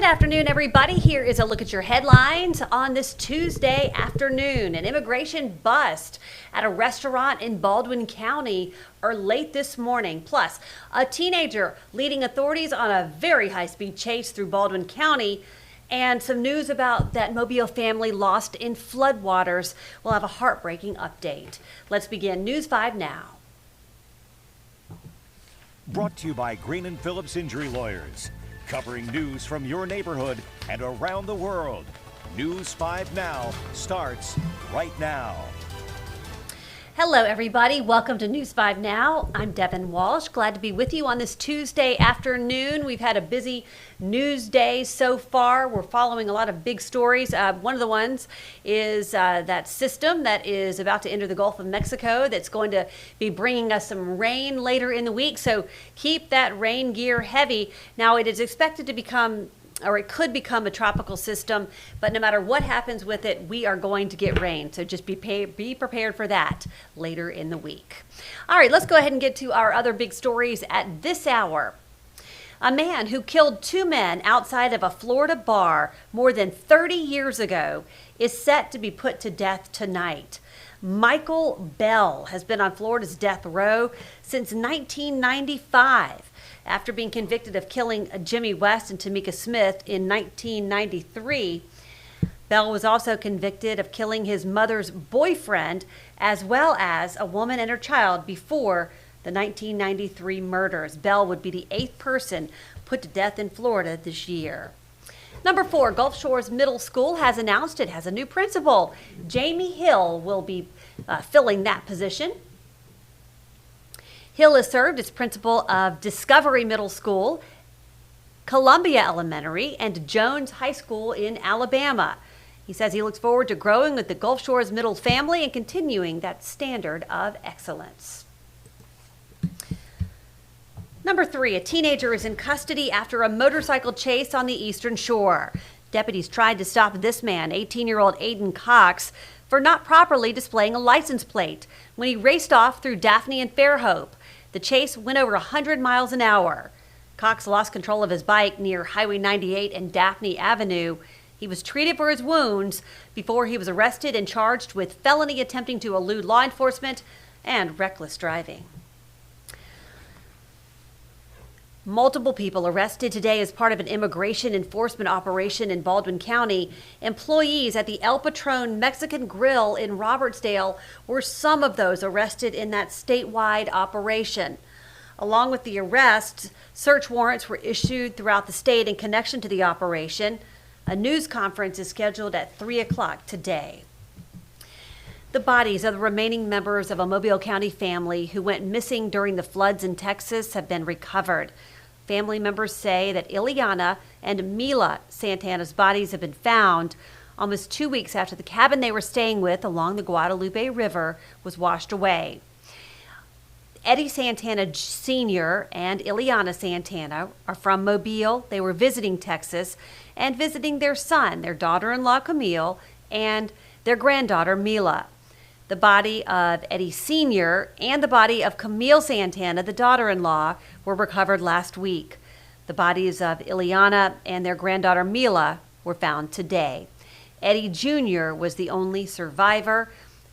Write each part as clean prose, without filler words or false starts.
Good afternoon, everybody. Here is a look at your headlines on this Tuesday afternoon. An immigration bust at a restaurant in Baldwin County late this morning. Plus, a teenager leading authorities on a very high-speed chase through Baldwin County. And some news about that Mobile family lost in floodwaters. We'll have a heartbreaking update. Let's begin News 5 now. Brought to you by Green & Phillips Injury Lawyers. Covering news from your neighborhood and around the world. News 5 Now starts right now. Hello, everybody. Welcome to News 5 Now. I'm Devin Walsh. Glad to be with you on this Tuesday afternoon. We've had a busy news day so far. We're following a lot of big stories. One of the ones is that system that is about to enter the Gulf of Mexico that's going to be bringing us some rain later in the week. So keep that rain gear heavy. Now, it is expected to become, or it could become, a tropical system, but no matter what happens with it, we are going to get rain. So just be prepared for that later in the week. All right, let's go ahead and get to our other big stories at this hour. A man who killed two men outside of a Florida bar more than 30 years ago is set to be put to death tonight. Michael Bell has been on Florida's death row since 1995. After being convicted of killing Jimmy West and Tamika Smith in 1993, Bell was also convicted of killing his mother's boyfriend, as well as a woman and her child before the 1993 murders. Bell would be the 8th person put to death in Florida this year. Number 4, Gulf Shores Middle School has announced it has a new principal. Jamie Hill will be filling that position. Hill has served as principal of Discovery Middle School, Columbia Elementary, and Jones High School in Alabama. He says he looks forward to growing with the Gulf Shores Middle family and continuing that standard of excellence. Number 3, a teenager is in custody after a motorcycle chase on the Eastern Shore. Deputies tried to stop this man, 18-year-old Aiden Cox, for not properly displaying a license plate when he raced off through Daphne and Fairhope. The chase went over 100 miles an hour. Cox lost control of his bike near Highway 98 and Daphne Avenue. He was treated for his wounds before he was arrested and charged with felony attempting to elude law enforcement and reckless driving. Multiple people arrested today as part of an immigration enforcement operation in Baldwin County. Employees at the El Patron Mexican Grill in Robertsdale were some of those arrested in that statewide operation. Along with the arrests, search warrants were issued throughout the state in connection to the operation. A news conference is scheduled at 3 o'clock today. The bodies of the remaining members of a Mobile County family who went missing during the floods in Texas have been recovered. Family members say that Ileana and Mila Santana's bodies have been found almost 2 weeks after the cabin they were staying with along the Guadalupe River was washed away. Eddie Santana Sr. and Ileana Santana are from Mobile. They were visiting Texas and visiting their son, their daughter-in-law Camille, and their granddaughter Mila. The body of Eddie Sr. and the body of Camille Santana, the daughter-in-law, were recovered last week. The bodies of Ileana and their granddaughter Mila were found today. Eddie Jr. was the only survivor.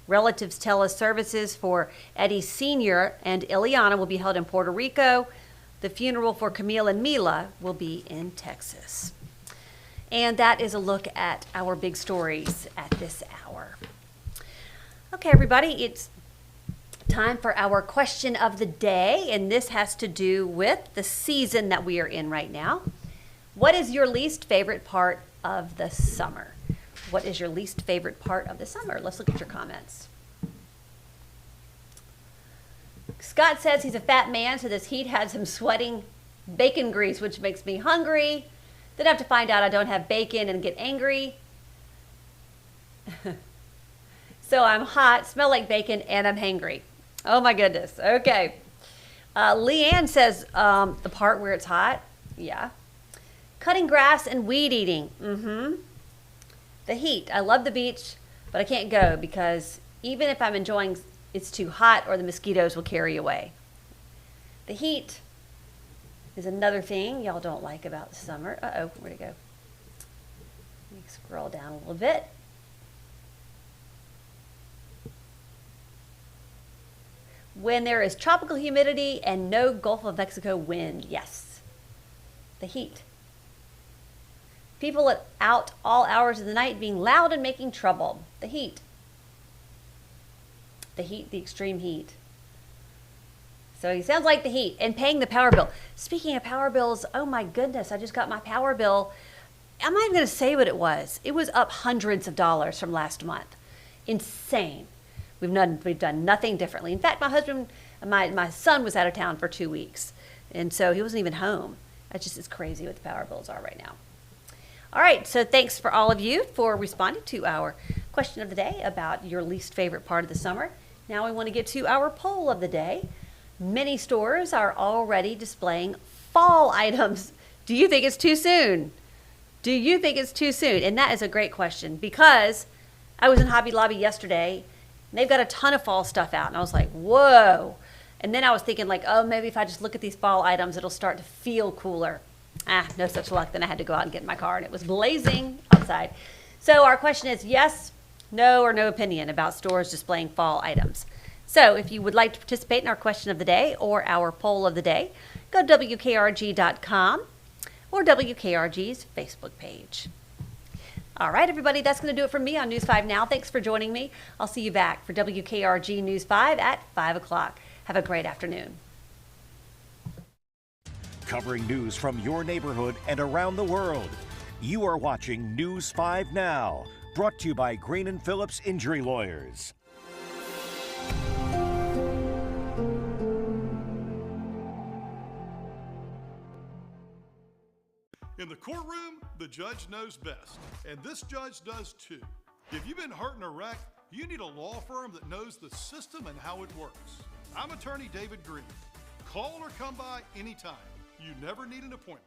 Relatives tell us services for Eddie Sr. and Ileana will be held in Puerto Rico. The funeral for Camille and Mila will be in Texas. And that is a look at our big stories at this hour. Okay, everybody, it's time for our question of the day, and this has to do with the season that we are in right now. What is your least favorite part of the summer? What is your least favorite part of the summer? Let's look at your comments. Scott says he's a fat man, so this heat has him sweating bacon grease, which makes me hungry. Then I have to find out I don't have bacon and get angry. So I'm hot, smell like bacon, and I'm hangry. Oh my goodness. Okay. Leanne says the part where it's hot. Yeah. Cutting grass and weed eating. The heat. I love the beach, but I can't go because even if I'm enjoying, it's too hot or the mosquitoes will carry away. The heat is another thing y'all don't like about the summer. Uh-oh, where'd it go? Let me scroll down a little bit. When there is tropical humidity and no Gulf of Mexico wind. Yes. The heat. People out all hours of the night being loud and making trouble. The heat. The heat, the extreme heat. So he sounds like the heat. And paying the power bill. Speaking of power bills, oh my goodness, I just got my power bill. I'm not even going to say what it was. It was up hundreds of dollars from last month. Insane. We've done nothing differently. In fact, my husband, my son was out of town for 2 weeks. And so he wasn't even home. It's crazy what the power bills are right now. All right, so thanks for all of you for responding to our question of the day about your least favorite part of the summer. Now we want to get to our poll of the day. Many stores are already displaying fall items. Do you think it's too soon? Do you think it's too soon? And that is a great question, because I was in Hobby Lobby yesterday and they've got a ton of fall stuff out. And I was like, whoa. And then I was thinking like, oh, maybe if I just look at these fall items, it'll start to feel cooler. No such luck. Then I had to go out and get in my car and it was blazing outside. So our question is yes, no, or no opinion about stores displaying fall items. So if you would like to participate in our question of the day or our poll of the day, go to WKRG.com or WKRG's Facebook page. All right, everybody, that's going to do it for me on News 5 Now. Thanks for joining me. I'll see you back for WKRG News 5 at 5 o'clock. Have a great afternoon. Covering news from your neighborhood and around the world. You are watching News 5 Now, brought to you by Green & Phillips Injury Lawyers. In the courtroom, the judge knows best, and this judge does too. If you've been hurt in a wreck, you need a law firm that knows the system and how it works. I'm attorney David Green. Call or come by anytime. You never need an appointment.